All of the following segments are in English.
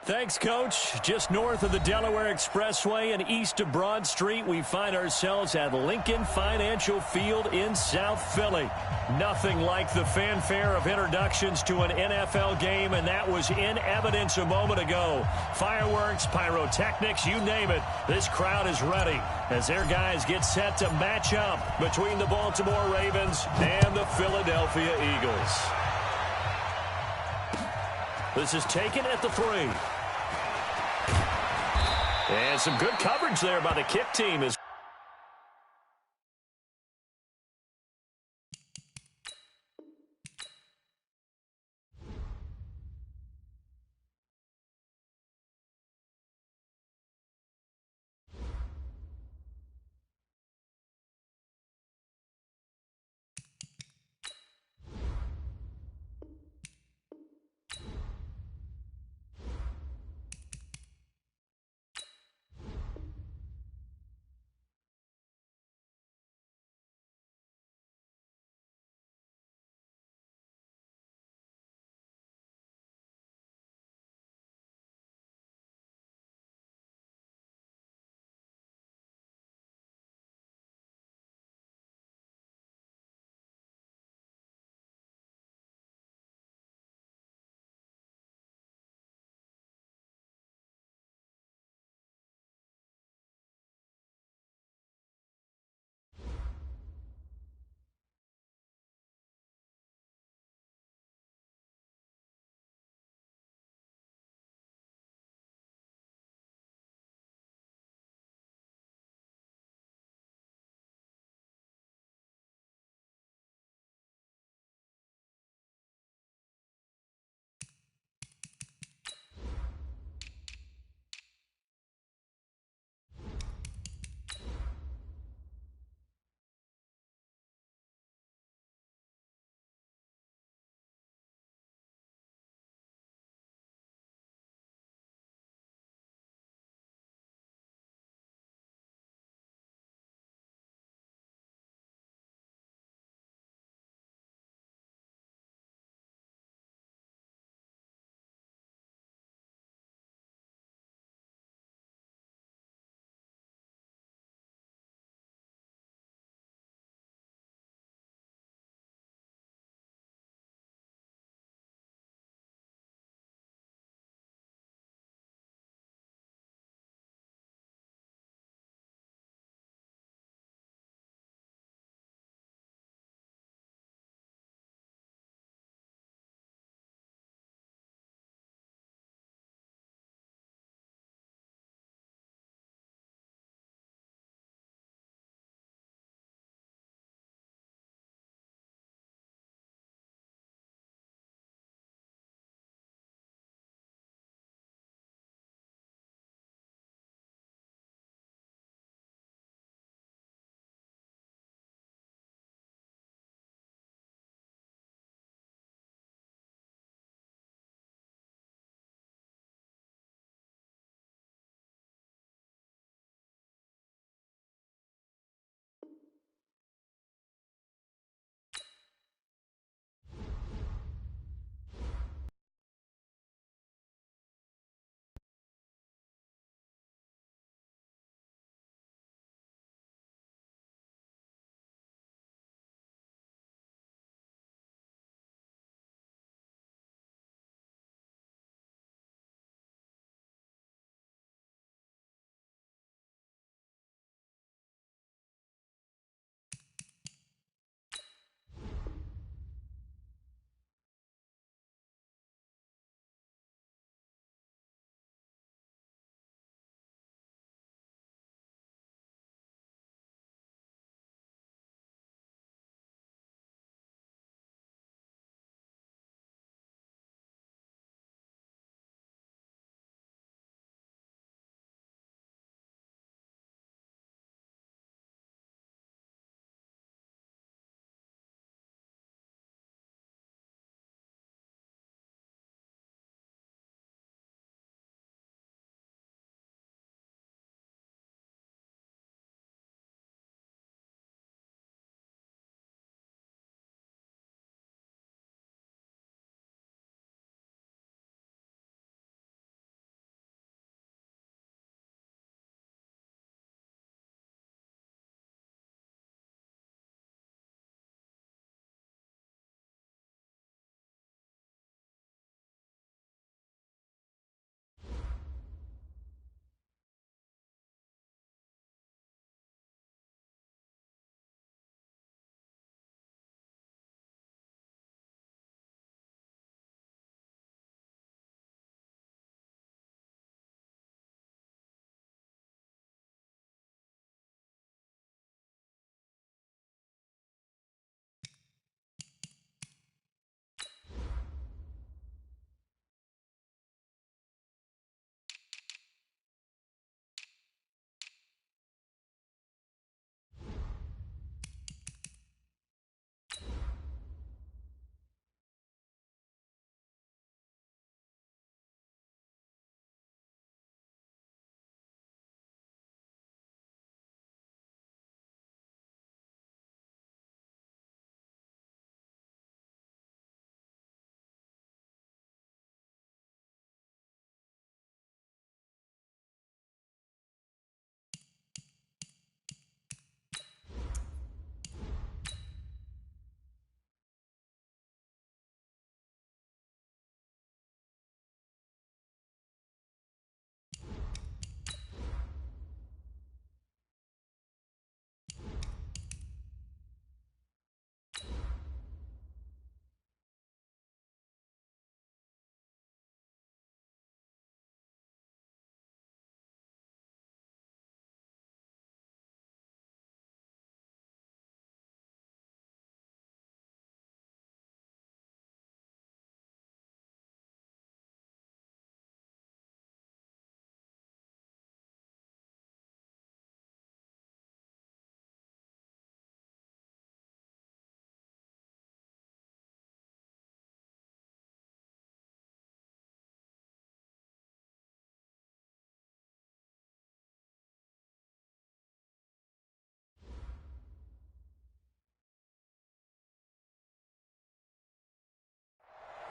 Thanks, Coach. Just north of the Delaware Expressway and east of Broad Street, we find ourselves at Lincoln Financial Field in South Philly. Nothing like the fanfare of introductions to an NFL game, and that was in evidence a moment ago. Fireworks, pyrotechnics, you name it. This crowd is ready as their guys get set to match up between the Baltimore Ravens and the Philadelphia Eagles. This is taken at the 3. And some good coverage there by the kick team.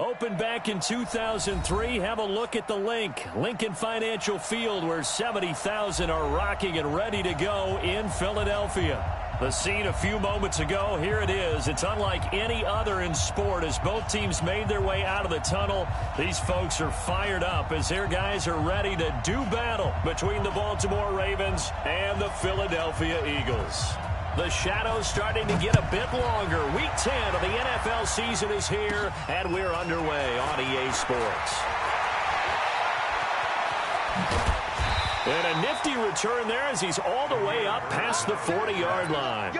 Opened back in 2003, have a look at the Lincoln Financial Field, where 70,000 are rocking and ready to go in Philadelphia. The scene a few moments ago, here it is. It's unlike any other in sport as both teams made their way out of the tunnel. These folks are fired up as their guys are ready to do battle between the Baltimore Ravens and the Philadelphia Eagles. The shadows starting to get a bit longer. Week 10 of the NFL season is here, and we're underway on EA Sports. And a nifty return there as he's all the way up past the 40-yard line.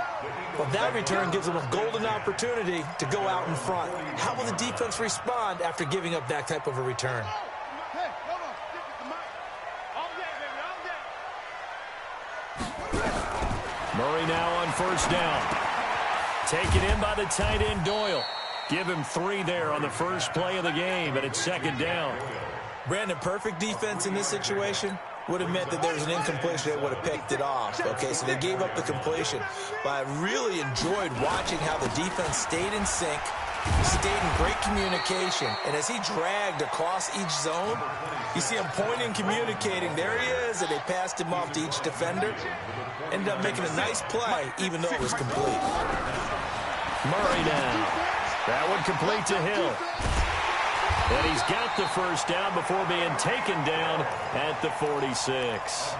Well, that return gives him a golden opportunity to go out in front. How will the defense respond after giving up that type of a return? Murray now on first down. Taken in by the tight end Doyle. Give him 3 there on the first play of the game, and it's second down. Brandon, perfect defense in this situation would have meant that there was an incompletion that would have picked it off. Okay, so they gave up the completion. But I really enjoyed watching how the defense stayed in sync, stayed in great communication. And as he dragged across each zone, you see him pointing, communicating. There he is, and they passed him off to each defender. Ended up making a nice play, even though it was complete. Murray now. That one complete to Hill. And he's got the first down before being taken down at the 46.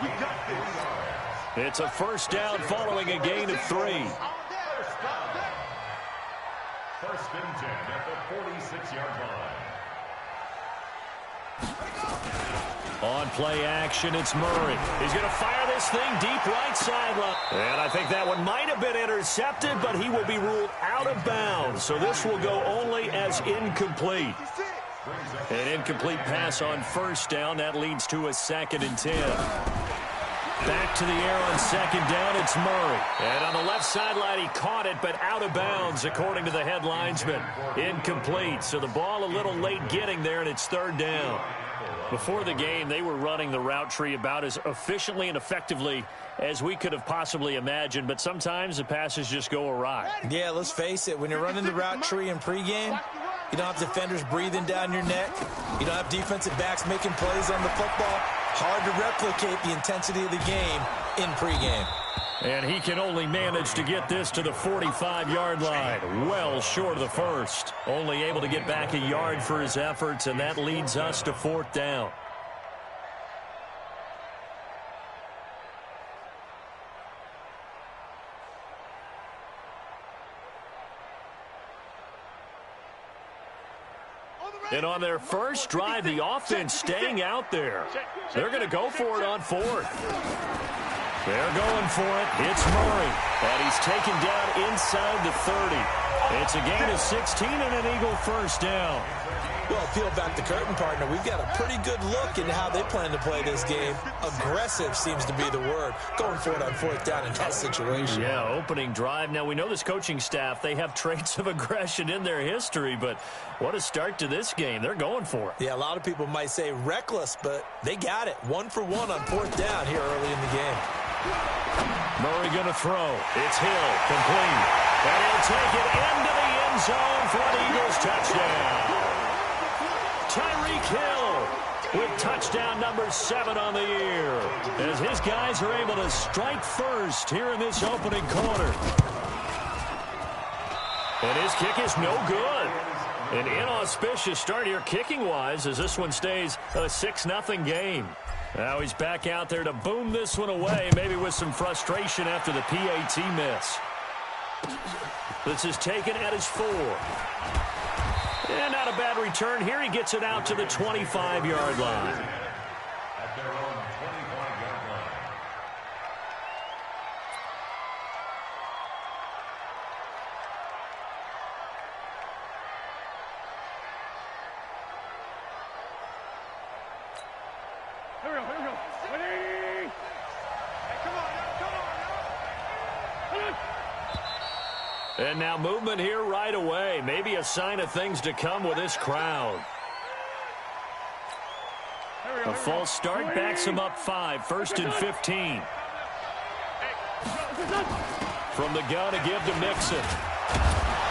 It's a first down following a gain of 3. First and 10 at the 46-yard line. On play action, it's Murray. He's going to fire this thing deep right sideline. And I think that one might have been intercepted, but he will be ruled out of bounds. So this will go only as incomplete. An incomplete pass on first down. That leads to a 2nd and 10. Back to the air on second down, it's Murray. And on the left sideline, he caught it, but out of bounds, according to the head linesman. Incomplete, so the ball a little late getting there, and it's third down. Before the game, they were running the route tree about as efficiently and effectively as we could have possibly imagined, but sometimes the passes just go awry. Yeah, let's face it, when you're running the route tree in pregame, you don't have defenders breathing down your neck. You don't have defensive backs making plays on the football. Hard to replicate the intensity of the game in pregame. And he can only manage to get this to the 45-yard line. Well short of the first. Only able to get back a yard for his efforts, and that leads us to 4th down. And on their first drive, the offense staying out there. They're going to go for it on 4th. They're going for it. It's Murray. And he's taken down inside the 30. It's a gain of 16 and an Eagle first down. Well, peel back the curtain, partner. We've got a pretty good look into how they plan to play this game. Aggressive seems to be the word. Going for it on 4th down in that situation. Yeah, opening drive. Now, we know this coaching staff, they have traits of aggression in their history, but what a start to this game. They're going for it. Yeah, a lot of people might say reckless, but they got it. 1 for 1 on 4th down here early in the game. Murray going to throw. It's Hill, complete. And he'll take it into the end zone for an Eagles touchdown. Tyreek Hill with touchdown number 7 on the year, as his guys are able to strike first here in this opening quarter. And his kick is no good. An inauspicious start here kicking-wise as this one stays a 6-0 game. Now he's back out there to boom this one away, maybe with some frustration after the PAT miss. This is taken at his 4. And not a bad return here. He gets it out to the 25-yard line. At their own 25-yard line. Here we go. Ready? Hey, come on. And now movement here right away. Maybe a sign of things to come with this crowd. A false start backs him up 5. 1st and 15. From the gun to give to Mixon.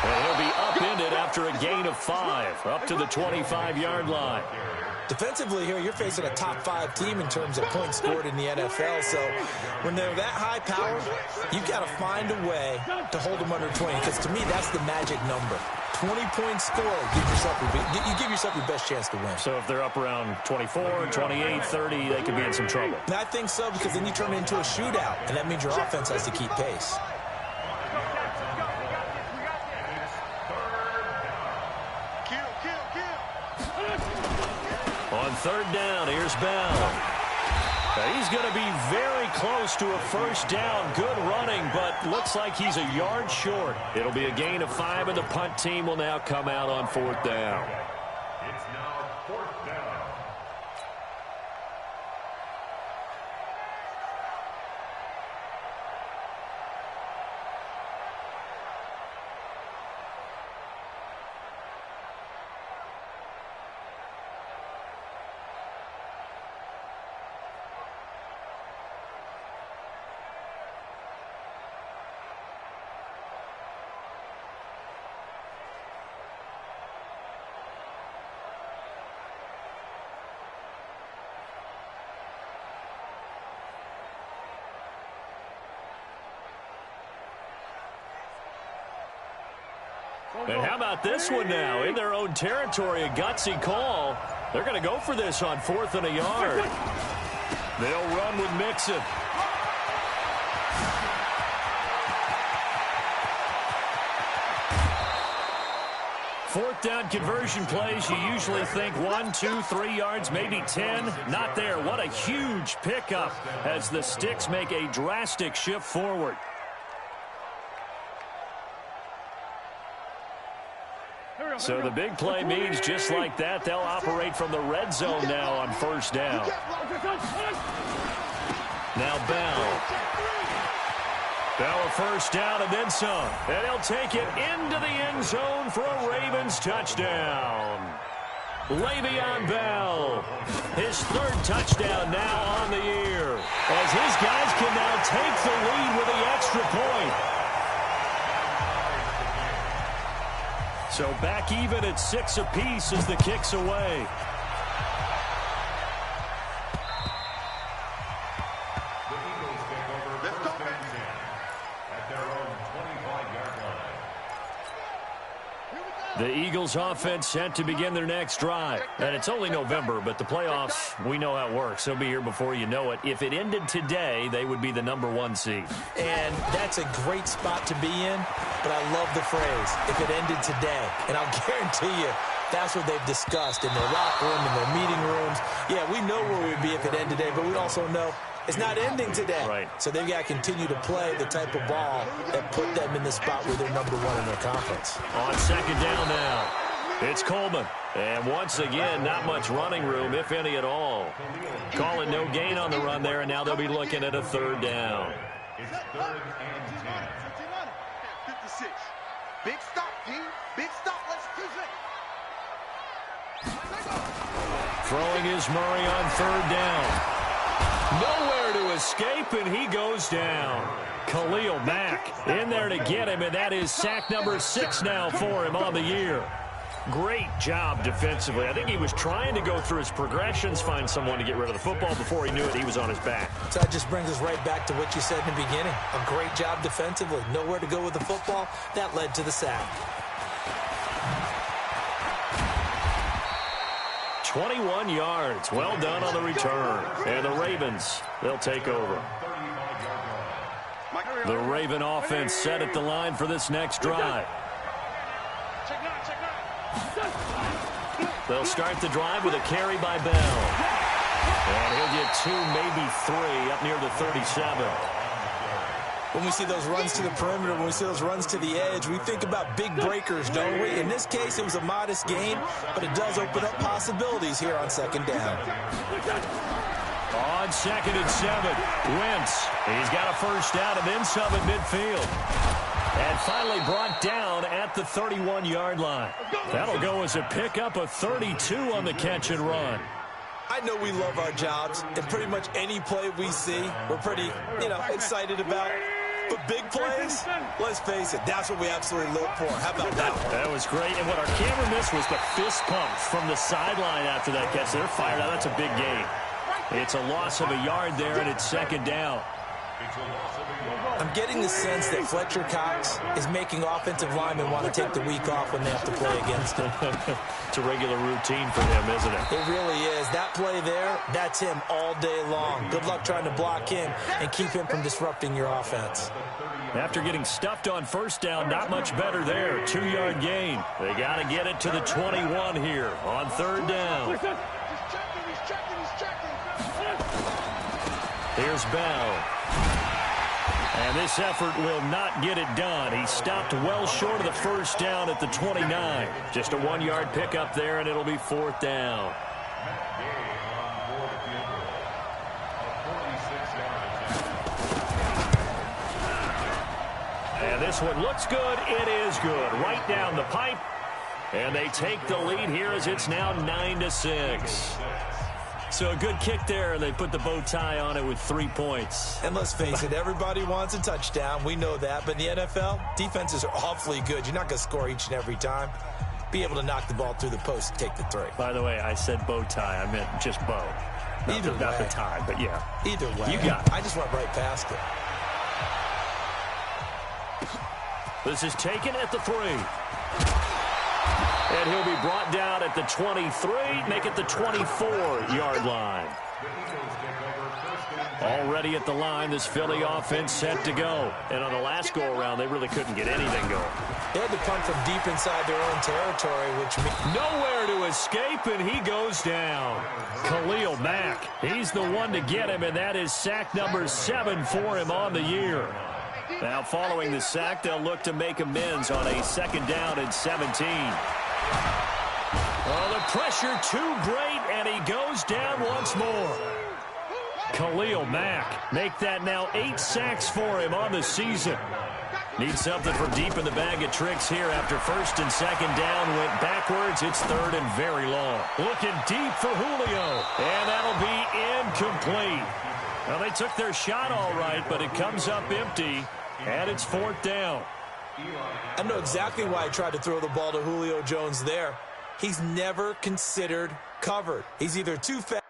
And he'll be upended after a gain of 5, up to the 25-yard line. Defensively here, you're facing a top 5 team in terms of points scored in the NFL. So when they're that high powered, you've got to find a way to hold them under 20. Because to me, that's the magic number. 20 points scored, you give yourself your best chance to win. So if they're up around 24, 28, 30, they could be in some trouble. And I think so, because then you turn it into a shootout, and that means your offense has to keep pace. On third down, here's Bell. He's going to be very close to a first down. Good running, but looks like he's a yard short. It'll be a gain of 5, and the punt team will now come out on 4th down. It's now 4th down. And how about this one now? In their own territory, a gutsy call. They're going to go for this on 4th and a yard. They'll run with Mixon. Fourth down conversion plays, you usually think 1, 2, 3 yards, maybe 10. Not there. What a huge pickup as the Sticks make a drastic shift forward. So the big play means just like that, they'll operate from the red zone now on first down. Now Bell. Bell a first down and then some. And he'll take it into the end zone for a Ravens touchdown. Le'Veon Bell, his 3rd touchdown now on the year, as his guys can now take the lead with the extra point. So back even at 6 apiece as the kick's away. The Eagles take over first and 10 at their own 25-yard line. The Eagles offense set to begin their next drive. And it's only November, but the playoffs, we know how it works. They'll be here before you know it. If it ended today, they would be the #1 seed. And that's a great spot to be in, but I love the phrase, if it ended today. And I'll guarantee you, that's what they've discussed in their locker room, in their meeting rooms. Yeah, we know where we'd be if it ended today, but we also know it's not ending today. Right. So they've got to continue to play the type of ball that put them in the spot where they're #1 in their conference. On second down now, it's Coleman. And once again, not much running room, if any at all. Calling no gain on the run there, and now they'll be looking at a 3rd down. It's 3rd and 10. 56. Big stop, team. Big stop. Let's do it. Throwing is Murray on 3rd down. Nowhere to escape, and he goes down. Khalil Mack in there to get him, and that is sack number 6 now for him on the year. Great job defensively. I think he was trying to go through his progressions, find someone to get rid of the football. Before he knew it, he was on his back. So that just brings us right back to what you said in the beginning. A great job defensively. Nowhere to go with the football. That led to the sack. 21 yards. Well done on the return. And the Ravens, they'll take over. The Raven offense set at the line for this next drive. They'll start the drive with a carry by Bell. And he'll get 2, maybe 3 up near the 37. When we see those runs to the perimeter, when we see those runs to the edge, we think about big breakers, don't we? In this case, it was a modest gain, but it does open up possibilities here on second down. On 2nd and 7, Wentz. He's got a first down and then some at midfield. And finally brought down at the 31-yard line. That'll go as a pickup of 32 on the catch and run. I know we love our jobs, and pretty much any play we see, we're pretty, excited about. But big plays, let's face it, that's what we absolutely live for. How about that one? That was great. And what our camera missed was the fist pump from the sideline after that catch. They're fired out. That's a big gain. It's a loss of a yard there, and it's second down. I'm getting the sense that Fletcher Cox is making offensive linemen want to take the week off when they have to play against him. It's a regular routine for him, isn't it? It really is. That play there, that's him all day long. Good luck trying to block him and keep him from disrupting your offense. After getting stuffed on first down, not much better there. 2-yard gain. They got to get it to the 21 here on third down. Here's Bell. And this effort will not get it done. He stopped well short of the first down at the 29. Just a 1-yard pickup there, and it'll be fourth down. And this one looks good. It is good. Right down the pipe. And they take the lead here as it's now 9-6. So a good kick there, and they put the bow tie on it with 3 points. And let's face it, everybody wants a touchdown. We know that. But in the NFL, defenses are awfully good. You're not going to score each and every time. Be able to knock the ball through the post and take the 3. By the way, I said bow tie. I meant just bow. Not the tie, but yeah. Either way. You got it. I just went right past it. This is taken at the 3. And he'll be brought down at the 23, make it the 24-yard line. Already at the line, this Philly offense set to go. And on the last go-around, they really couldn't get anything going. They had to punt from deep inside their own territory, which means nowhere to escape, and he goes down. Khalil Mack, he's the one to get him, and that is sack number 7 for him on the year. Now, following the sack, they'll look to make amends on a second down and 17. Oh, the pressure too great, and he goes down once more. Khalil Mack, make that now 8 sacks for him on the season. Needs something from deep in the bag of tricks here after first and second down went backwards. It's third and very long. Looking deep for Julio, and that'll be incomplete. Well, they took their shot all right, but it comes up empty, and it's fourth down. I know exactly why I tried to throw the ball to Julio Jones there. He's never considered covered. He's either too fast.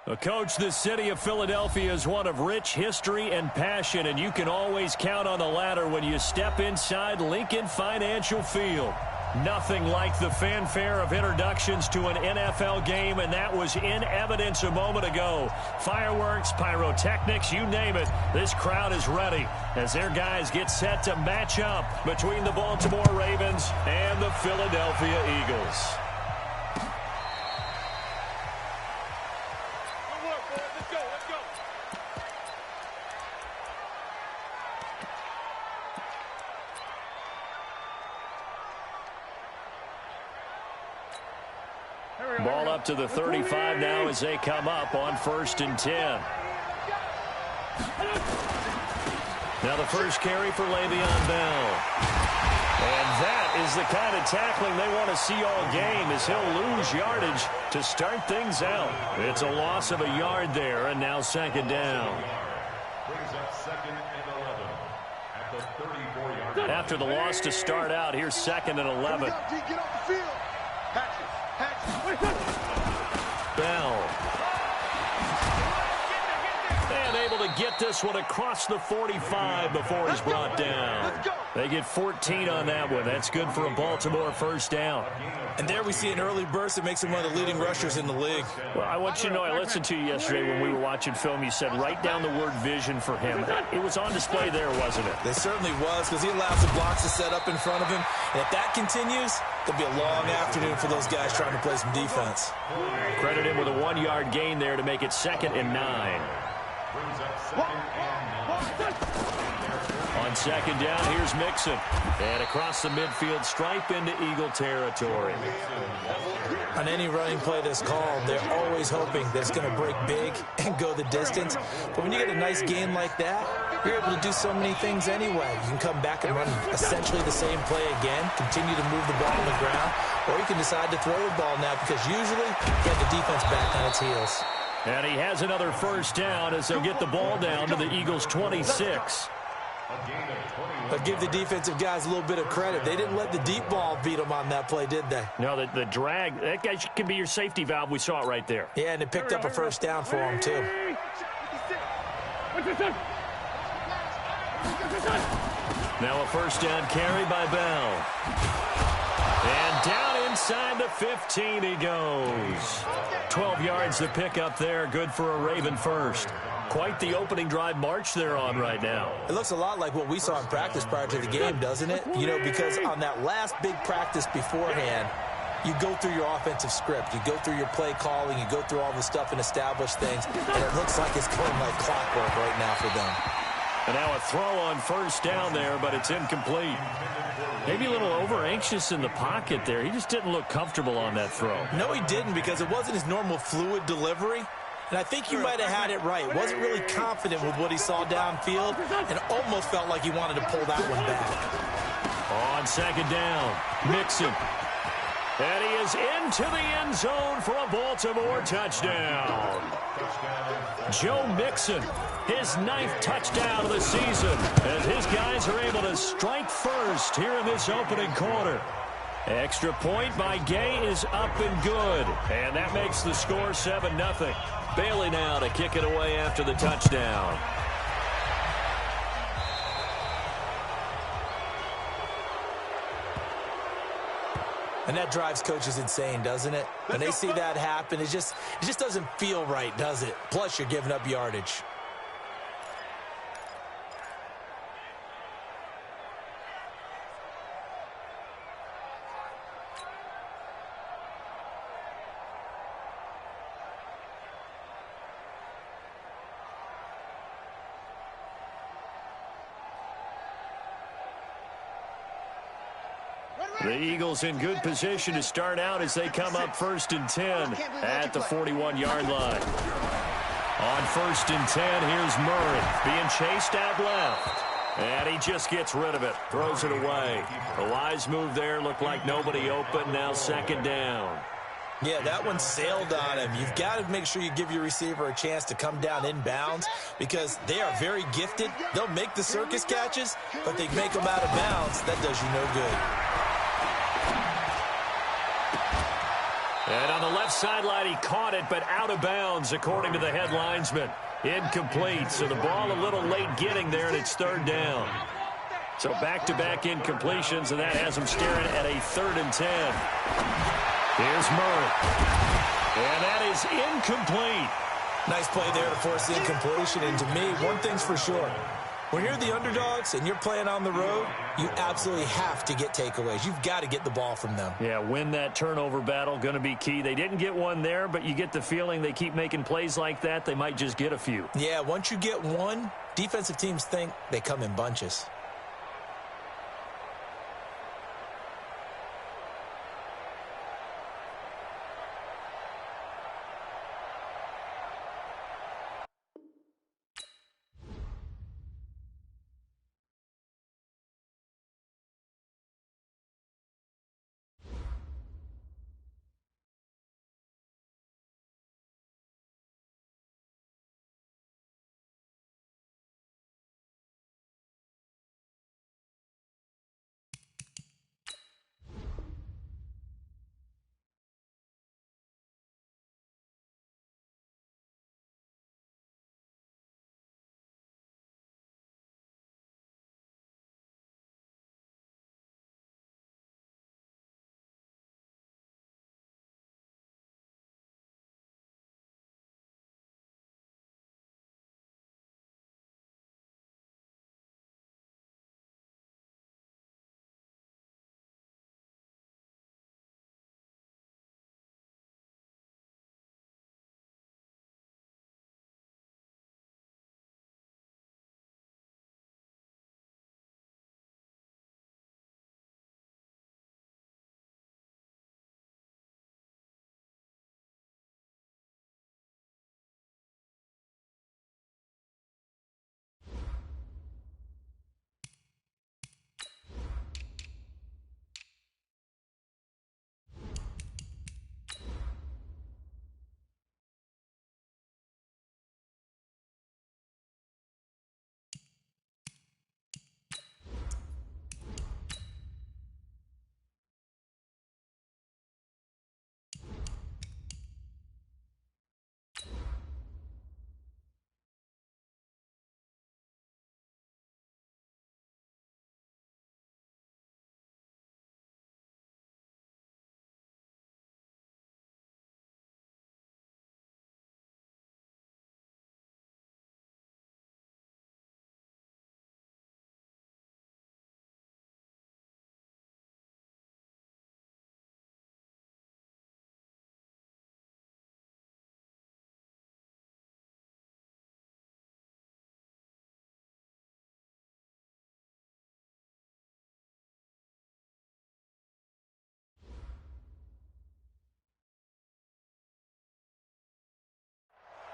Well, Coach, the city of Philadelphia is one of rich history and passion, and you can always count on the latter when you step inside Lincoln Financial Field. Nothing like the fanfare of introductions to an NFL game, and that was in evidence a moment ago. Fireworks, pyrotechnics, you name it. This crowd is ready as their guys get set to match up between the Baltimore Ravens and the Philadelphia Eagles. Ball up to the 35 now as they come up on 1st and 10. Now the first carry for Le'Veon Bell. And that is the kind of tackling they want to see all game, as he'll lose yardage to start things out. It's a loss of a yard there, and now 2nd down. Brings up 2nd and 11 at the 34-yard line. After the loss to start out, here's 2nd and 11. Get off the field. Bell. And able to get this one across the 45 before he's brought down. They get 14 on that one. That's good for a Baltimore 1st down. And there we see an early burst that makes him one of the leading rushers in the league. Well, I want you to know, I listened to you yesterday when we were watching film. You said write down the word vision for him. It was on display there, wasn't it? It certainly was, because he allows the blocks to set up in front of him. And if that continues, there'll be a long afternoon for those guys trying to play some defense. Credit him with a 1-yard gain there to make it 2nd and 9. Brings up 2nd and 9. On 2nd down, here's Mixon. And across the midfield stripe into Eagle territory. On any running play that's called, they're always hoping that it's going to break big and go the distance. But when you get a nice game like that, you're able to do so many things anyway. You can come back and run essentially the same play again, continue to move the ball on the ground, or you can decide to throw the ball now, because usually you have the defense back on its heels. And he has another 1st down as they'll get the ball down to the Eagles' 26. But give the defensive guys a little bit of credit. They didn't let the deep ball beat them on that play, did they? No, the drag, that guy can be your safety valve. We saw it right there. Yeah, and it picked up a 1st down for him, too. Now a 1st down carry by Bell. And down inside the 15 he goes. 12 yards to pick up there. Good for a Raven 1st. Quite the opening drive march they're on right now. It looks a lot like what we saw in practice prior to the game, doesn't it? You know, because on that last big practice beforehand, you go through your offensive script. You go through your play calling. You go through all the stuff and establish things. And it looks like it's going like clockwork right now for them. And now a throw on 1st down there, but it's incomplete. Maybe a little over-anxious in the pocket there. He just didn't look comfortable on that throw. No, he didn't, because it wasn't his normal fluid delivery. And I think you might have had it right. Wasn't really confident with what he saw downfield, and almost felt like he wanted to pull that one back. On 2nd down, Mixon. And he is into the end zone for a Baltimore touchdown. Joe Mixon, his 9th touchdown of the season, as his guys are able to strike first here in this opening quarter. Extra point by Gay is up and good, and that makes the score 7-0. Bailey now to kick it away after the touchdown. And that drives coaches insane, doesn't it? When they see that happen, it just doesn't feel right, does it? Plus, you're giving up yardage. The Eagles in good position to start out as they come up 1st and 10 at the 41-yard line. On 1st and 10, here's Murray being chased out left. And he just gets rid of it, throws it away. A wise move there, looked like nobody open, now 2nd down. Yeah, that one sailed on him. You've got to make sure you give your receiver a chance to come down inbounds, because they are very gifted. They'll make the circus catches, but they make them out of bounds. That does you no good. And on the left sideline, he caught it, but out of bounds, according to the head linesman. Incomplete, so the ball a little late getting there, and it's third down. So back-to-back incompletions, and that has him staring at a 3rd and 10. Here's Murray. And that is incomplete. Nice play there to force the incompletion. And to me, one thing's for sure. When you're the underdogs and you're playing on the road, you absolutely have to get takeaways. You've got to get the ball from them. Yeah, win that turnover battle, going to be key. They didn't get one there, but you get the feeling they keep making plays like that, they might just get a few. Yeah, once you get one, defensive teams think they come in bunches.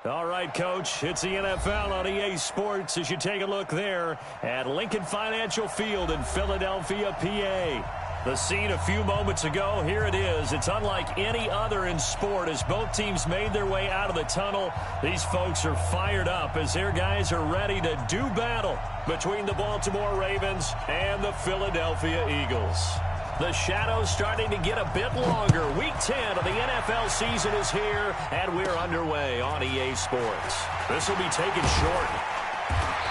All right, Coach, it's the NFL on EA Sports as you take a look there at Lincoln Financial Field in Philadelphia, PA. The scene a few moments ago, here it is. It's unlike any other in sport as both teams made their way out of the tunnel. These folks are fired up as their guys are ready to do battle between the Baltimore Ravens and the Philadelphia Eagles. The shadows starting to get a bit longer. Week 10 of the NFL season is here, and we're underway on EA Sports. This will be taken short.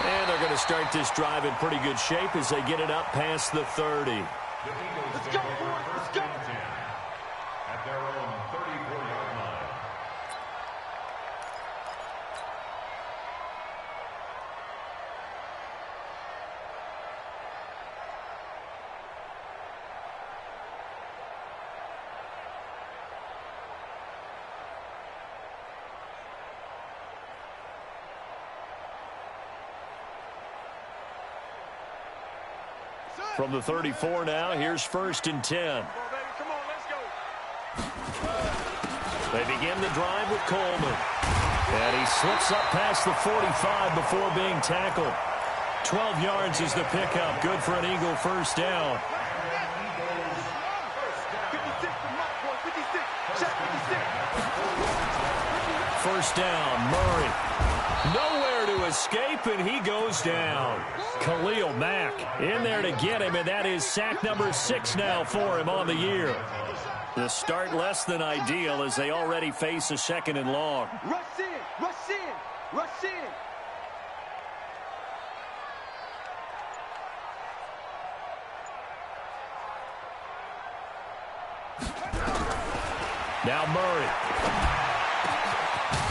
And they're going to start this drive in pretty good shape as they get it up past the 30. Let's go, boys. Let's go. At their own 34-yard line. From the 34 now, here's 1st and 10. Come on, let's go. They begin the drive with Coleman. And he slips up past the 45 before being tackled. 12 yards is the pickup. Good for an Eagle first down. 56, boy, 56. Check 56. First down, Murray. Nowhere to escape, and he goes down. Khalil Mack in there to get him, and that is sack number 6 now for him on the year. The start less than ideal as they already face a 2nd and long. Rush in, rush in, rush in. Now Murray.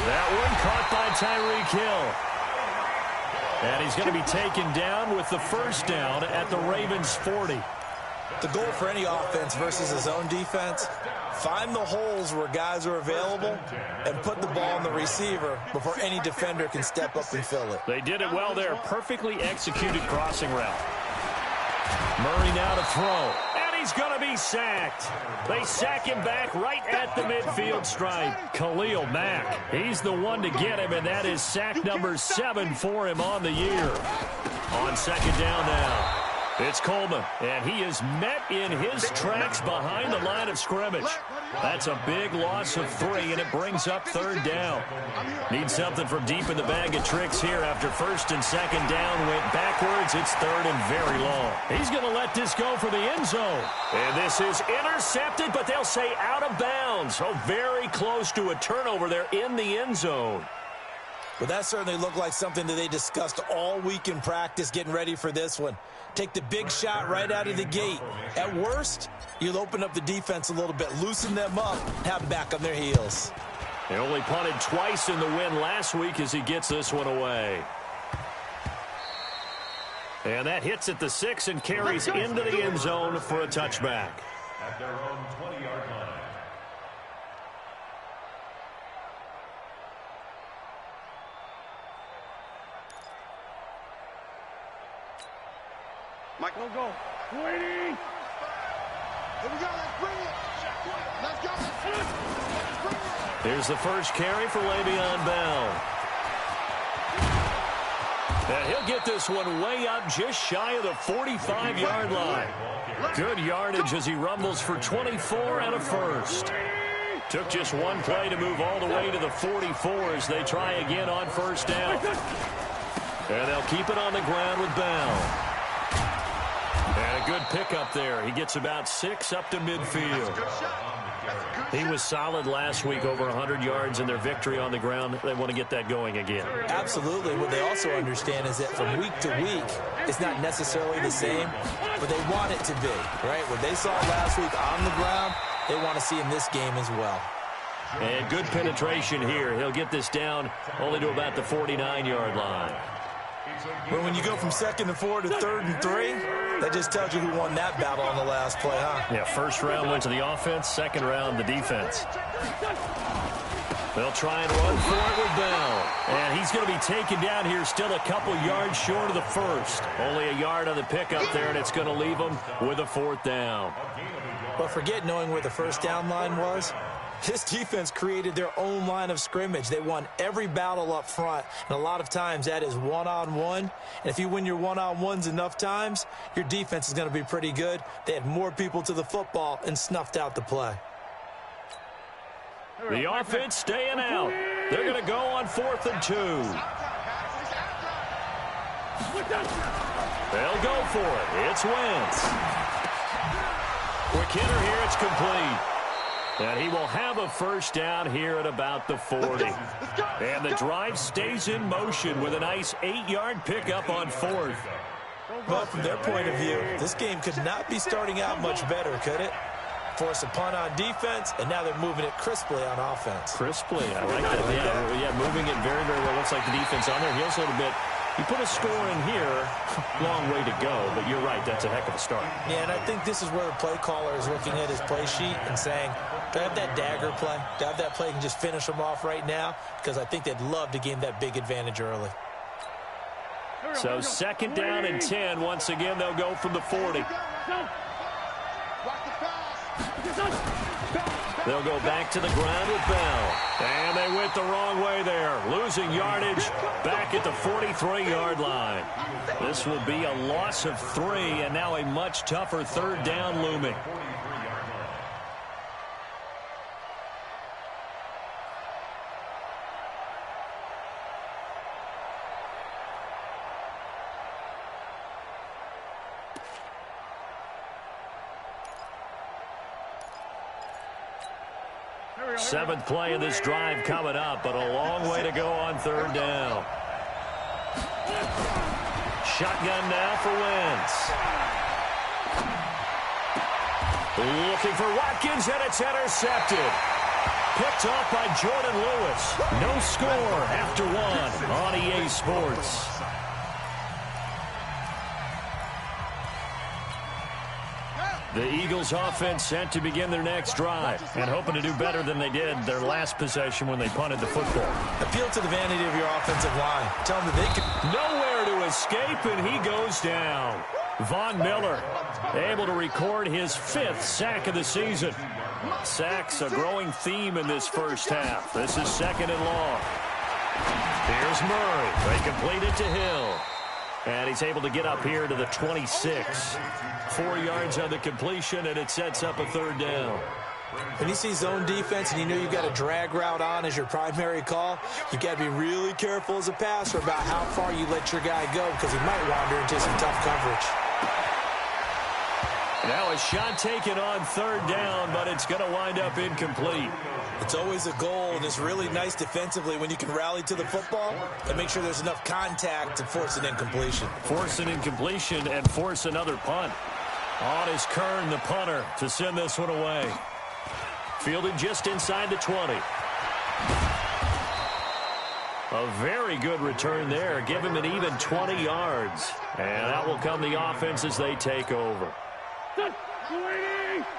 That one caught by Tyreek Hill. And he's going to be taken down with the first down at the Ravens' 40. The goal for any offense versus his own defense, find the holes where guys are available and put the ball on the receiver before any defender can step up and fill it. They did it well there. Perfectly executed crossing route. Murray now to throw. And he's going to be sacked. They sack him back right at the midfield stripe. Khalil Mack. He's the one to get him, and that is sack number 7 for him on the year. On 2nd down now. It's Coleman, and he is met in his tracks behind the line of scrimmage. That's a big loss of 3, and it brings up 3rd down. Need something from deep in the bag of tricks here after 1st and 2nd down went backwards. It's 3rd and very long. He's going to let this go for the end zone. And this is intercepted, but they'll say out of bounds. Oh, very close to a turnover there in the end zone. But that certainly looked like something that they discussed all week in practice getting ready for this one. Take the big shot right out of the gate. At worst, you'll open up the defense a little bit, loosen them up, have them back on their heels. They only punted twice in the win last week as he gets this one away. And that hits at the 6 and carries into the end zone for a touchback. At their own 20-yard line. Mike, go. Waiting. Here we go. Let's bring it. Let's go. Let's bring it. Here's the first carry for Le'Veon Bell. And he'll get this one way up just shy of the 45-yard line. Good yardage as he rumbles for 24 and a first. Took just one play to move all the way to the 44 as they try again on 1st down. And they'll keep it on the ground with Bell. And a good pickup there. He gets about 6 up to midfield. He was solid last week, over 100 yards in their victory on the ground. They want to get that going again. Absolutely. What they also understand is that from week to week, it's not necessarily the same, but they want it to be, right? What they saw last week on the ground, they want to see in this game as well. And good penetration here. He'll get this down only to about the 49-yard line. But when you go from 2nd and 4 to 3rd and 3, that just tells you who won that battle on the last play, huh? Yeah, 1st round went to the offense, 2nd round the defense. They'll try and run for it with Bell. And he's going to be taken down here still a couple yards short of the 1st. Only a yard on the pickup there, and it's going to leave him with a 4th down. But forget knowing where the 1st down line was. This defense created their own line of scrimmage. They won every battle up front, and a lot of times that is one-on-one. And if you win your one-on-ones enough times, your defense is going to be pretty good. They had more people to the football and snuffed out the play. The offense staying out. They're going to go on 4th and 2. They'll go for it. It's Wentz. Quick hitter here. It's complete. And he will have a 1st down here at about the 40. And the drive stays in motion with a nice 8-yard pickup on 4th. Well, from their point of view, this game could not be starting out much better, could it? Force a punt on defense, and now they're moving it crisply on offense. Crisply, I like that. Yeah, moving it very, very well. Looks like the defense on their heels a little bit. You put a score in here, long way to go, but you're right, that's a heck of a start. Yeah, and I think this is where the play caller is looking at his play sheet and saying, do I have that dagger play? Do I have that play and just finish them off right now? Because I think they'd love to gain that big advantage early. So 2nd down and 10. Once again, they'll go from the 40. They'll go back to the ground with Bell. And they went the wrong way there. Losing yardage back at the 43-yard line. This will be a loss of 3, and now a much tougher 3rd down looming. Seventh play of this drive coming up, but a long way to go on third down. Shotgun now for Wentz. Looking for Watkins, and it's intercepted. Picked off by Jordan Lewis. No score after one on EA Sports. The Eagles offense set to begin their next drive and hoping to do better than they did their last possession when they punted the football. Appeal to the vanity of your offensive line. Tell them that they can... Nowhere to escape, and he goes down. Von Miller able to record his 5th sack of the season. Sacks a growing theme in this first half. This is 2nd and long. Here's Murray. They complete it to Hill. And he's able to get up here to the 26. 4 yards on the completion, and it sets up a third down. When you see zone defense and you know you've got a drag route on as your primary call, you've got to be really careful as a passer about how far you let your guy go because he might wander into some tough coverage. Now a shot taken on third down, but it's going to wind up incomplete. It's always a goal, and it's really nice defensively when you can rally to the football and make sure there's enough contact to force an incompletion. Force an incompletion and force another punt. On is Kern, the punter, to send this one away. Fielded just inside the 20. A very good return there. Give him an even 20 yards. And out will come the offense as they take over.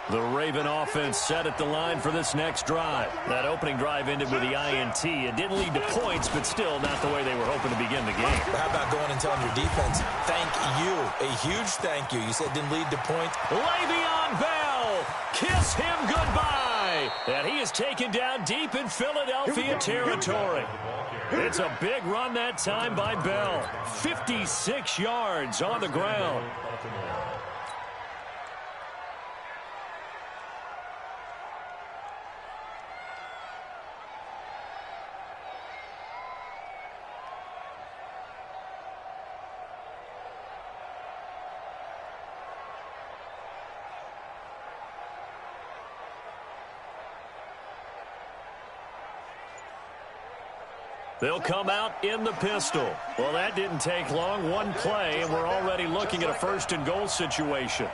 The Raven offense set at the line for this next drive. That opening drive ended with the INT. It didn't lead to points, but still not the way they were hoping to begin the game. How about going and telling your defense, thank you, a huge thank you. You said didn't lead to points. Le'Veon Bell, kiss him goodbye. And he is taken down deep in Philadelphia territory. It's a big run that time by Bell. 56 yards on the ground. They'll come out in the pistol. Well, that didn't take long. One play, and we're already looking at a 1st and goal situation.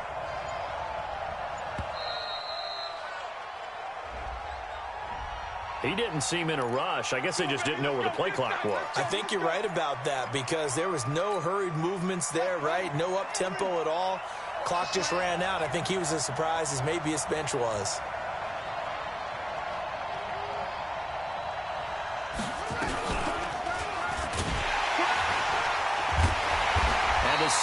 He didn't seem in a rush. I guess they just didn't know where the play clock was. I think you're right about that because there was no hurried movements there, right? No up-tempo at all. Clock just ran out. I think he was as surprised as maybe his bench was.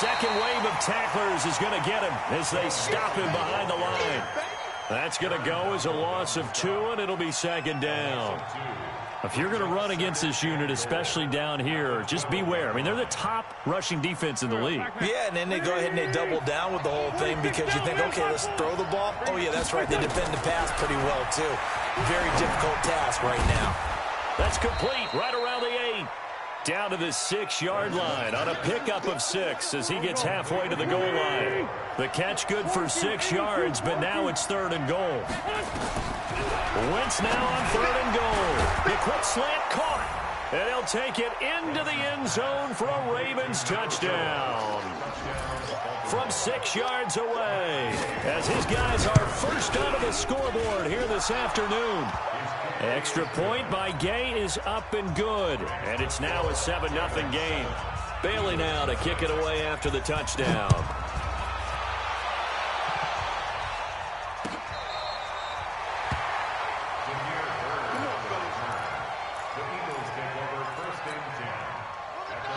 Second wave of tacklers is going to get him as they stop him behind the line. That's going to go as a loss of 2, and it'll be 2nd down. If you're going to run against this unit, especially down here, just beware. I mean, they're the top rushing defense in the league. Yeah, and then they go ahead and they double down with the whole thing because you think, okay, let's throw the ball. Oh, yeah, that's right. They defend the pass pretty well, too. Very difficult task right now. That's complete right around the 8. Down to the 6-yard line on a pickup of 6 as he gets halfway to the goal line. The catch good for 6 yards, but now it's 3rd and goal. Wentz now on 3rd and goal. The quick slant caught, and he'll take it into the end zone for a Ravens touchdown. From 6 yards away, as his guys are first onto the scoreboard here this afternoon. Extra point by Gay is up and good, and it's now a 7-0 game. Bailey now to kick it away after the touchdown.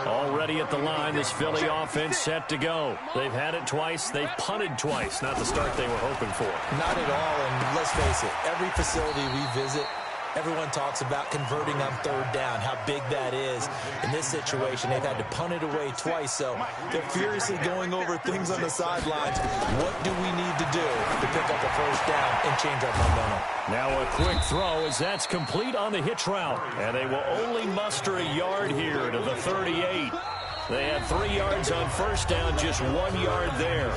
Already at the line, this Philly offense set to go. They've had it twice. They've punted twice. Not the start they were hoping for. Not at all, and let's face it, every facility we visit, everyone talks about converting on 3rd down, how big that is. In this situation, they've had to punt it away twice, so they're furiously going over things on the sidelines. What do we need to do to pick up a 1st down and change our momentum? Now a quick throw as that's complete on the hitch route, and they will only muster a yard here to the 38. They had 3 yards on first down, just 1 yard there.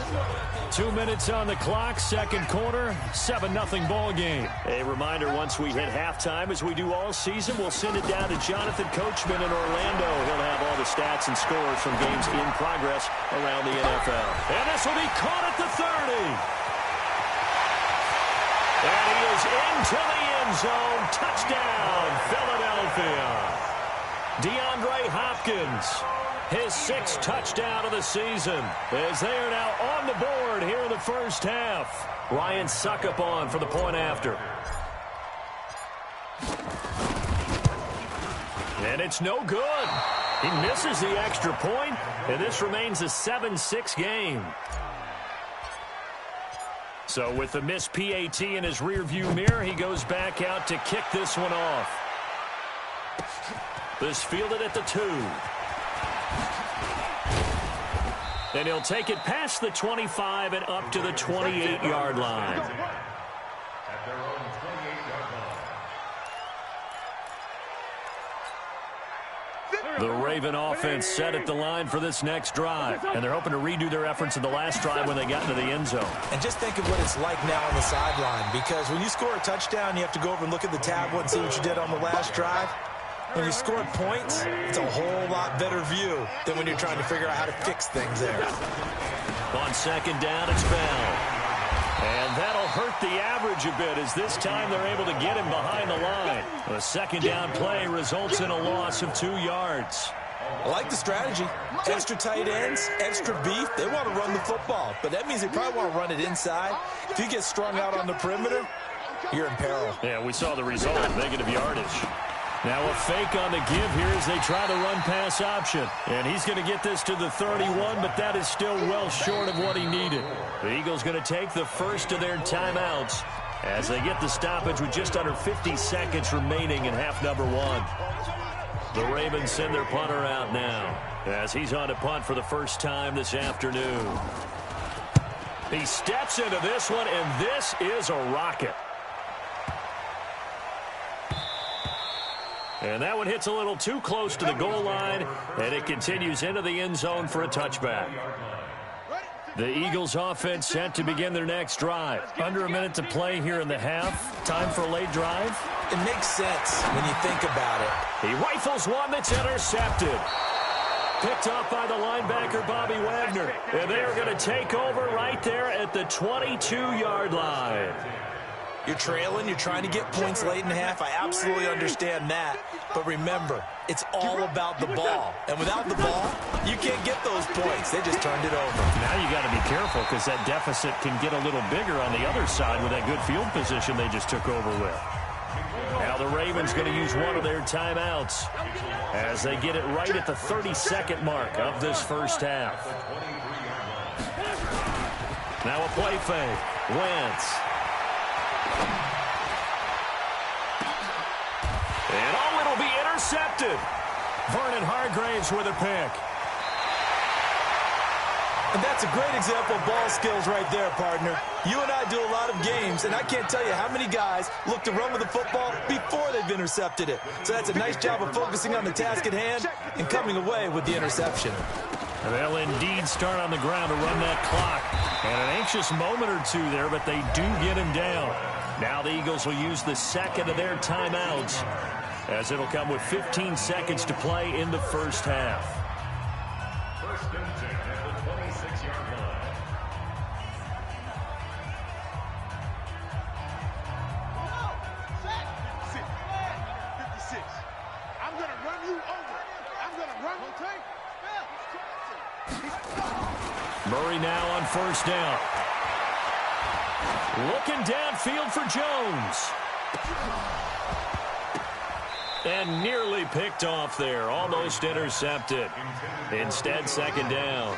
2 minutes on the clock, second quarter, 7-0 ball game. A reminder, once we hit halftime, as we do all season, we'll send it down to Jonathan Coachman in Orlando. He'll have all the stats and scores from games in progress around the NFL. And this will be caught at the 30. And he is into the end zone. Touchdown, Philadelphia. DeAndre Hopkins, his 6th touchdown of the season, as they are now on the board here in the first half. Ryan Suckup on for the point after. And it's no good. He misses the extra point, and this remains a 7-6 game. So with the missed PAT in his rearview mirror, he goes back out to kick this one off. This fielded at the 2. And he'll take it past the 25 and up to the 28-yard line. At their own 28-yard line. The Raven offense set at the line for this next drive. And they're hoping to redo their efforts in the last drive when they got into the end zone. And just think of what it's like now on the sideline, because when you score a touchdown, you have to go over and look at the tablet and see what you did on the last drive. When you score points, it's a whole lot better view than when you're trying to figure out how to fix things there. On second down, it's Bell. And that'll hurt the average a bit, as this time they're able to get him behind the line. The second down play results in a loss of 2 yards. I like the strategy. Extra tight ends, extra beef. They want to run the football, but that means they probably want to run it inside. If you get strung out on the perimeter, you're in peril. Yeah, we saw the result, negative yardage. Now a fake on the give here as they try the run-pass option. And he's going to get this to the 31, but that is still well short of what he needed. The Eagles going to take the first of their timeouts as they get the stoppage with just under 50 seconds remaining in half number 1. The Ravens send their punter out now as he's on to punt for the first time this afternoon. He steps into this one, and this is a rocket. And that one hits a little too close to the goal line, and it continues into the end zone for a touchback. The Eagles offense set to begin their next drive. Under a minute to play here in the half. Time for a late drive. It makes sense when you think about it. He rifles one that's intercepted. Picked off by the linebacker, Bobby Wagner. And they are going to take over right there at the 22-yard line. You're trailing, you're trying to get points late in the half. I absolutely understand that. But remember, it's all about the ball. And without the ball, you can't get those points. They just turned it over. Now you got to be careful, because that deficit can get a little bigger on the other side with that good field position they just took over with. Now the Ravens going to use one of their timeouts as they get it right at the 32nd mark of this first half. Now a play fake. Wentz. And oh, it'll be intercepted. Vernon Hargraves with a pick. And that's a great example of ball skills right there, partner. You and I do a lot of games, and I can't tell you how many guys look to run with the football before they've intercepted it. So that's a nice job of focusing on the task at hand and coming away with the interception. They'll indeed start on the ground to run that clock. And an anxious moment or two there, but they do get him down. Now the Eagles will use the second of their timeouts, as it'll come with 15 seconds to play in the first half. First and 10 at the 26-yard line. I'm going to run you over. I'm going to run you take. Murray now on first down. Looking downfield for Jones. And nearly picked off there. Almost intercepted. Instead, second down.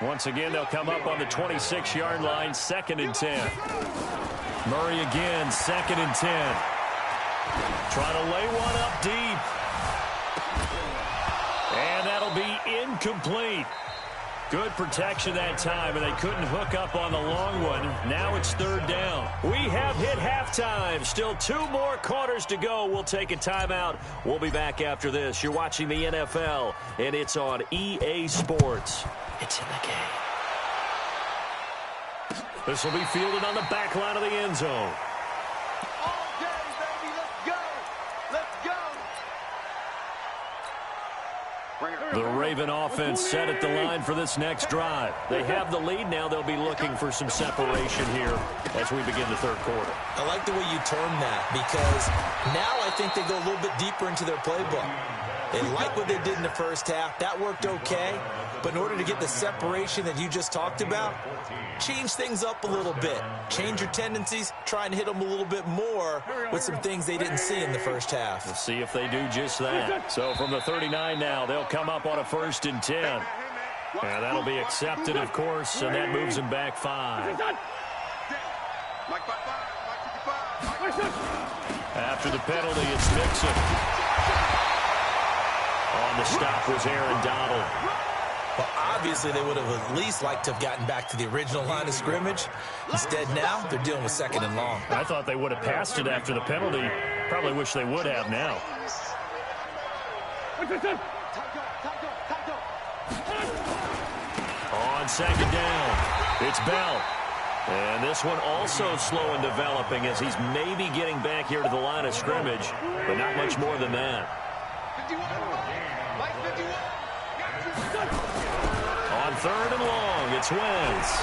Once again, they'll come up on the 26-yard line, 2nd and 10. Murray again, 2nd and 10. Trying to lay one up deep. And that'll be incomplete. Good protection that time, and they couldn't hook up on the long one. Now it's third down. We have hit halftime. Still 2 more quarters to go. We'll take a timeout. We'll be back after this. You're watching the NFL, and it's on EA Sports. It's in the game. This will be fielded on the back line of the end zone. The Raven offense set at the line for this next drive. They have the lead. Now they'll be looking for some separation here as we begin the third quarter. I like the way you term that, because now I think they go a little bit deeper into their playbook. They like what they did in the first half. That worked okay. But in order to get the separation that you just talked about, change things up a little bit. Change your tendencies. Try and hit them a little bit more with some things they didn't see in the first half. We'll see if they do just that. So from the 39 now, they'll come up on a 1st and 10. And that'll be accepted, of course, and that moves them back 5. After the penalty, it's Mixon. On the stop was Aaron Donald. Well, obviously, they would have at least liked to have gotten back to the original line of scrimmage. Instead, now, they're dealing with 2nd and long. I thought they would have passed it after the penalty. Probably wish they would have now. On 2nd down, it's Bell. And this one also slow in developing as he's maybe getting back here to the line of scrimmage, but not much more than that. On 3rd and long, it's Wentz.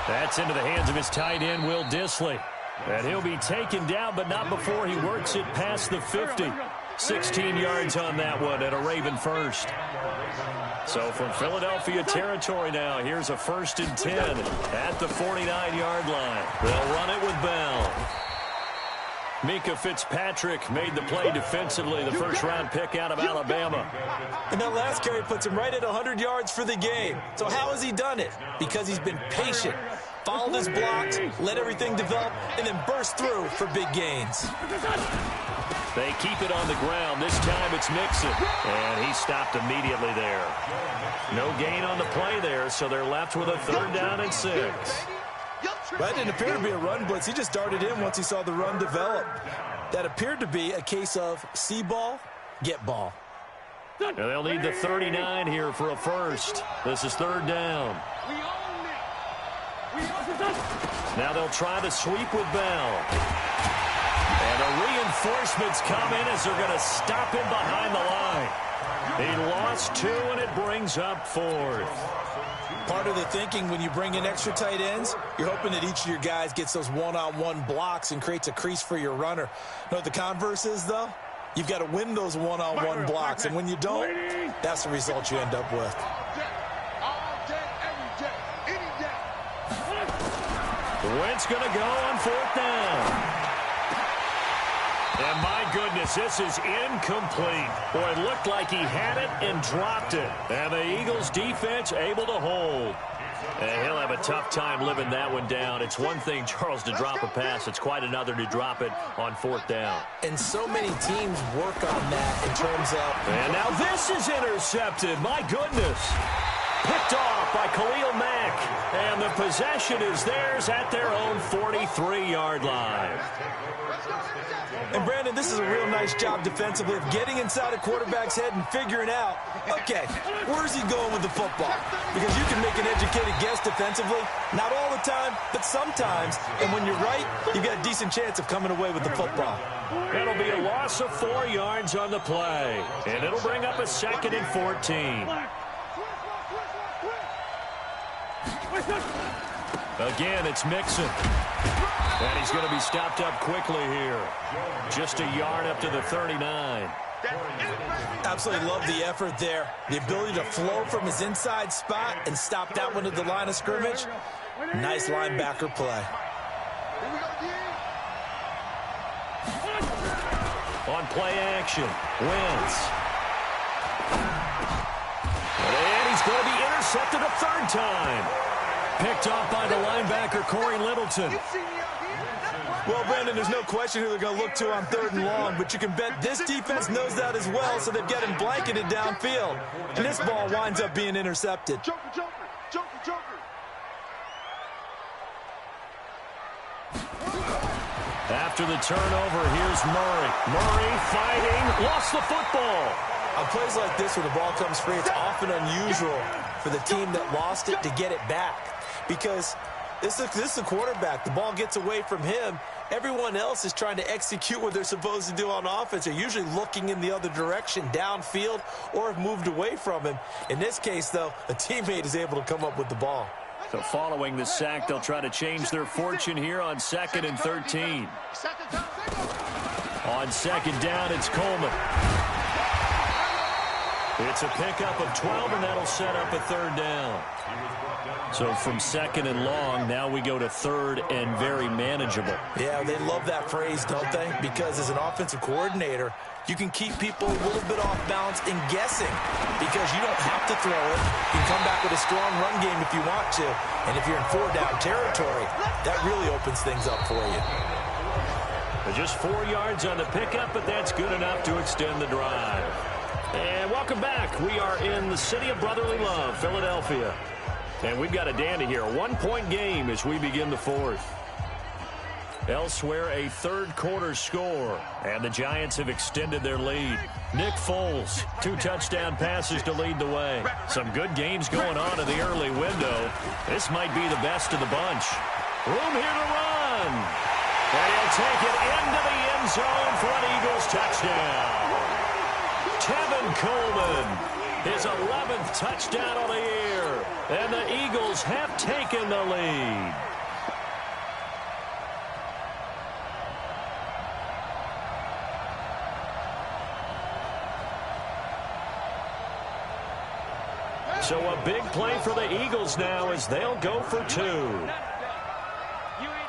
That's into the hands of his tight end, Will Dissly. And he'll be taken down, but not before he works it past the 50. 16 yards on that one and a Raven first. So from Philadelphia territory now, here's a 1st and 10 at the 49-yard line. They'll run it with Bell. Mika Fitzpatrick made the play defensively, the first-round pick out of Alabama. And that last carry puts him right at 100 yards for the game. So how has he done it? Because he's been patient, followed his blocks, let everything develop, and then burst through for big gains. They keep it on the ground. This time it's Mixon. And he stopped immediately there. No gain on the play there, so they're left with a 3rd down and 6. That didn't appear to be a run blitz. He just darted in once he saw the run develop. That appeared to be a case of see ball, get ball. And they'll need the 39 here for a first. This is 3rd down. Now they'll try to sweep with Bell. And the reinforcements come in as they're going to stop him behind the line. He lost 2, and it brings up 4th. Part of the thinking when you bring in extra tight ends, you're hoping that each of your guys gets those one-on-one blocks and creates a crease for your runner. You know what the converse is, though? You've got to win those one-on-one blocks, and when you don't, that's the result you end up with. Wentz going to go on 4th down. And my goodness, this is incomplete. Boy, it looked like he had it and dropped it. And the Eagles defense able to hold. And he'll have a tough time living that one down. It's one thing, Charles, to drop a pass. It's quite another to drop it on 4th down. And so many teams work on that in terms of... And now this is intercepted. My goodness. Picked off by Khalil Mack. And the possession is theirs at their own 43-yard line. And, Brandon, this is a real nice job defensively of getting inside a quarterback's head and figuring out, okay, where's he going with the football? Because you can make an educated guess defensively, not all the time, but sometimes. And when you're right, you've got a decent chance of coming away with the football. It'll be a loss of 4 yards on the play. And it'll bring up a 2nd and 14. Again, it's Mixon. And he's going to be stopped up quickly here. Just a yard up to the 39. Absolutely love the effort there. The ability to flow from his inside spot and stop that one at the line of scrimmage. Nice linebacker play. On play action, Wentz. And he's going to be intercepted a 3rd time. Picked off by the linebacker, Corey Littleton. Well, Brandon, there's no question who they're going to look to on 3rd and long, but you can bet this defense knows that as well, so they've got him blanketed downfield. And this ball winds up being intercepted. Joker, Joker, Joker, Joker. After the turnover, here's Murray. Murray fighting, lost the football. On plays like this where the ball comes free, it's often unusual for the team that lost it to get it back. Because this is the quarterback. The ball gets away from him. Everyone else is trying to execute what they're supposed to do on offense. They're usually looking in the other direction, downfield, or have moved away from him. In this case, though, a teammate is able to come up with the ball. So following the sack, they'll try to change their fortune here on 2nd and 13. On 2nd down, it's Coleman. It's a pickup of 12, and that'll set up a 3rd down. So from 2nd and long, now we go to 3rd and very manageable. Yeah, they love that phrase, don't they? Because as an offensive coordinator, you can keep people a little bit off balance and guessing because you don't have to throw it. You can come back with a strong run game if you want to. And if you're in 4-down territory, that really opens things up for you. Just 4 yards on the pickup, but that's good enough to extend the drive. And welcome back. We are in the city of brotherly love, Philadelphia. And we've got a dandy here. A 1-point game as we begin the 4th. Elsewhere, a 3rd quarter score. And the Giants have extended their lead. Nick Foles, 2 touchdown passes to lead the way. Some good games going on in the early window. This might be the best of the bunch. Room here to run. And he'll take it into the end zone for an Eagles touchdown. Tevin Coleman, his 11th touchdown of the year. And the Eagles have taken the lead. So a big play for the Eagles now as they'll go for 2. You ain't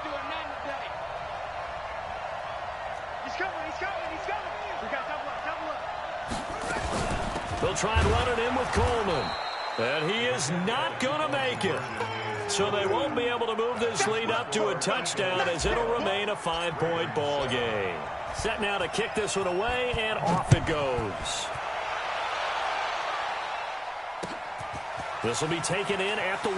doing nothing today. He's coming, he's coming, he's coming. We got double up. They'll try and run it in with Coleman. And he is not going to make it. So they won't be able to move this lead up to a touchdown as it'll remain a 5-point ball game. Set now to kick this one away, and off it goes. This will be taken in at the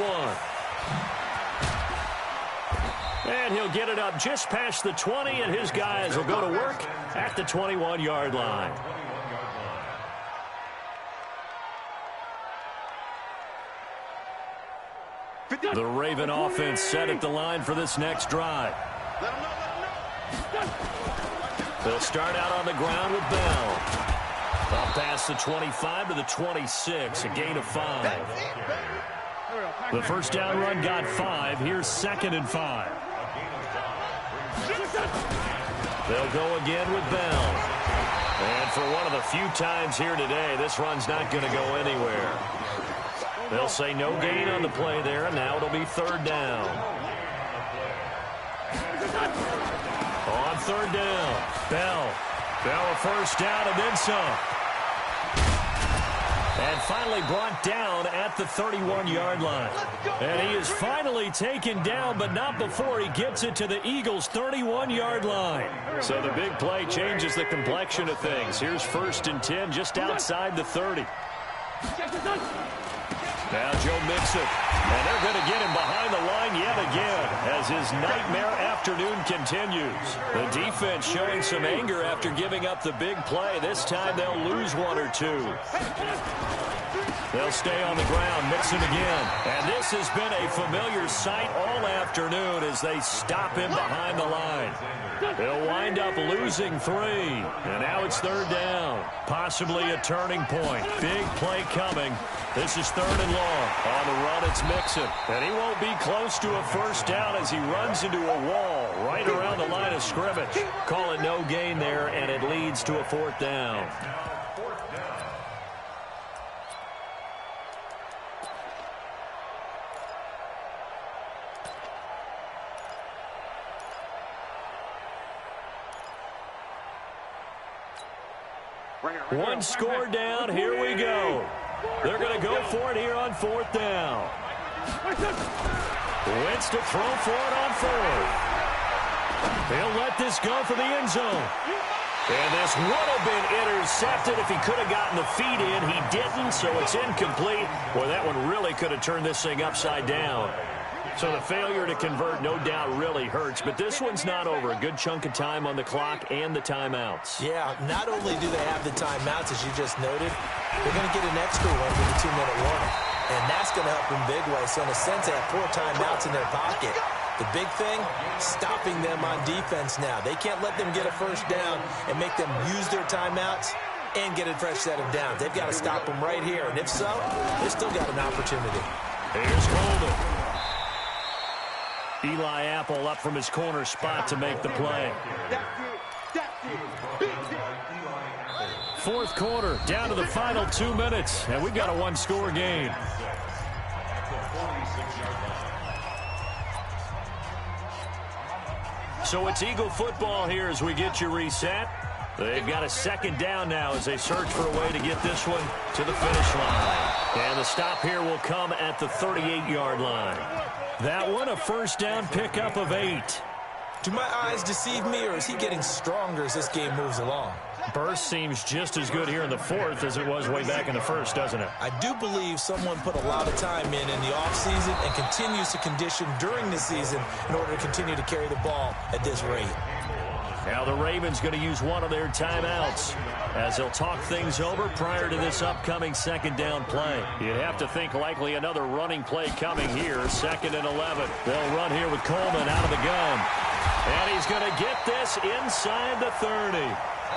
1. And he'll get it up just past the 20, and his guys will go to work at the 21-yard line. The Raven offense set at the line for this next drive. They'll start out on the ground with Bell. Up past the 25 to the 26, a gain of 5. The first down run got 5. Here's 2nd and 5. They'll go again with Bell. And for one of the few times here today, this run's not going to go anywhere. They'll say no gain on the play there, and now it'll be 3rd down. On 3rd down, Bell. Bell a first down and then some. And finally brought down at the 31-yard line. And he is finally taken down, but not before he gets it to the Eagles' 31-yard line. So the big play changes the complexion of things. Here's 1st and 10 just outside the 30. Now Joe Mixon, and they're going to get him behind the line yet again as his nightmare afternoon continues. The defense showing some anger after giving up the big play. This time they'll lose 1 or 2. They'll stay on the ground, Mixon again. And this has been a familiar sight all afternoon as they stop him behind the line. They'll wind up losing 3. And now it's 3rd down. Possibly a turning point. Big play coming. This is 3rd and long. On the run, it's Mixon. And he won't be close to a first down as he runs into a wall right around the line of scrimmage. Call it no gain there, and it leads to a 4th down. One score down. Here we go. They're going to go for it here on 4th down. Wentz to throw for it on 4th. He'll let this go for the end zone. And this would have been intercepted if he could have gotten the feet in. He didn't, so it's incomplete. Boy, that one really could have turned this thing upside down. So the failure to convert no doubt really hurts, but this one's not over. A good chunk of time on the clock and the timeouts. Yeah, not only do they have the timeouts, as you just noted, they're going to get an extra one with the 2-minute warning. And that's going to help in big way. So in a sense, they have 4 timeouts in their pocket. The big thing, stopping them on defense now. They can't let them get a first down and make them use their timeouts and get a fresh set of downs. They've got to stop them right here. And if so, they've still got an opportunity. Here's Coleman. Eli Apple up from his corner spot to make the play. Fourth quarter, down to the final 2 minutes, and we've got a one-score game. So it's Eagle football here as we get you reset. They've got a second down now as they search for a way to get this one to the finish line. And the stop here will come at the 38-yard line. That one a first down pickup of 8. Do my eyes deceive me, or is he getting stronger as this game moves along? Burst seems just as good here in the fourth as it was way back in the first, doesn't it? I do believe someone put a lot of time in the offseason and continues to condition during the season in order to continue to carry the ball at this rate. Now the Ravens going to use one of their timeouts as they'll talk things over prior to this upcoming second down play. You'd have to think likely another running play coming here, 2nd and 11. They'll run here with Coleman out of the gun. And he's going to get this inside the 30.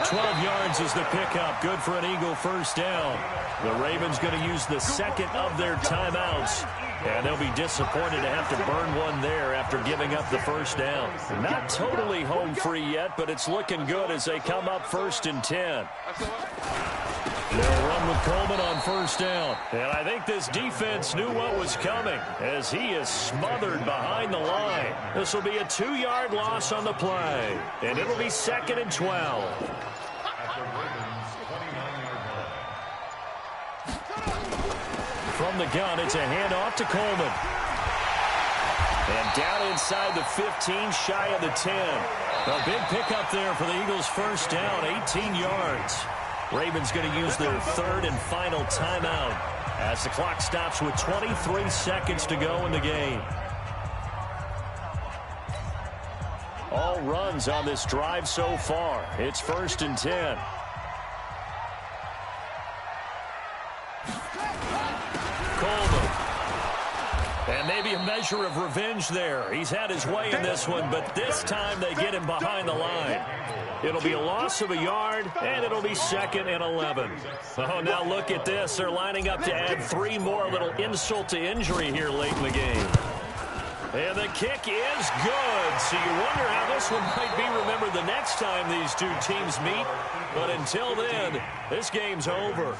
12 yards is the pickup. Good for an Eagle first down. The Ravens going to use the second of their timeouts. And they'll be disappointed to have to burn one there after giving up the first down. Not totally home free yet, but it's looking good as they come up 1st and 10. They'll run with Coleman on first down. And I think this defense knew what was coming as he is smothered behind the line. This will be a 2-yard loss on the play. And it'll be 2nd and 12. From the gun, it's a handoff to Coleman. And down inside the 15, shy of the 10. A big pickup there for the Eagles' first down, 18 yards. Ravens going to use their 3rd and final timeout as the clock stops with 23 seconds to go in the game. All runs on this drive so far. It's 1st and 10. Coleman. And maybe a measure of revenge there. He's had his way in this one, but this time they get him behind the line. It'll be a loss of a yard, and it'll be 2nd and 11. Oh, now look at this. They're lining up to add 3 more, a little insult to injury here late in the game. And the kick is good. So you wonder how this one might be remembered the next time these two teams meet. But until then, this game's over.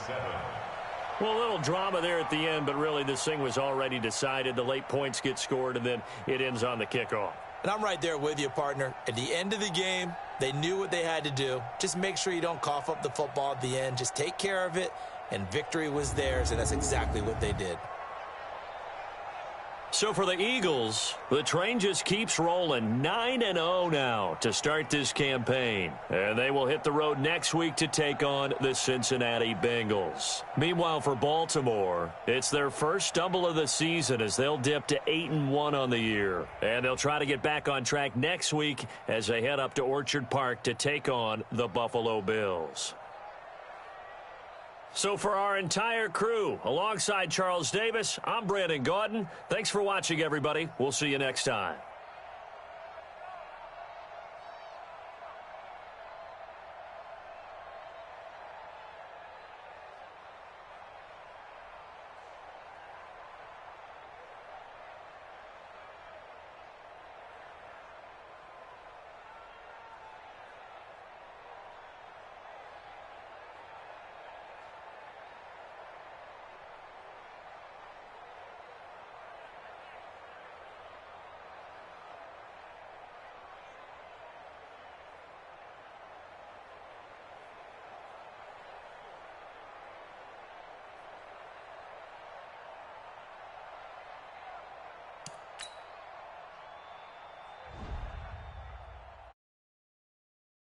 Well, a little drama there at the end, but really this thing was already decided. The late points get scored, and then it ends on the kickoff. And I'm right there with you, partner. At the end of the game, they knew what they had to do. Just make sure you don't cough up the football at the end. Just take care of it, and victory was theirs, and that's exactly what they did. So for the Eagles, the train just keeps rolling. 9-0 now to start this campaign. And they will hit the road next week to take on the Cincinnati Bengals. Meanwhile, for Baltimore, it's their first stumble of the season as they'll dip to 8-1 on the year. And they'll try to get back on track next week as they head up to Orchard Park to take on the Buffalo Bills. So for our entire crew, alongside Charles Davis, I'm Brandon Gaudin. Thanks for watching, everybody. We'll see you next time.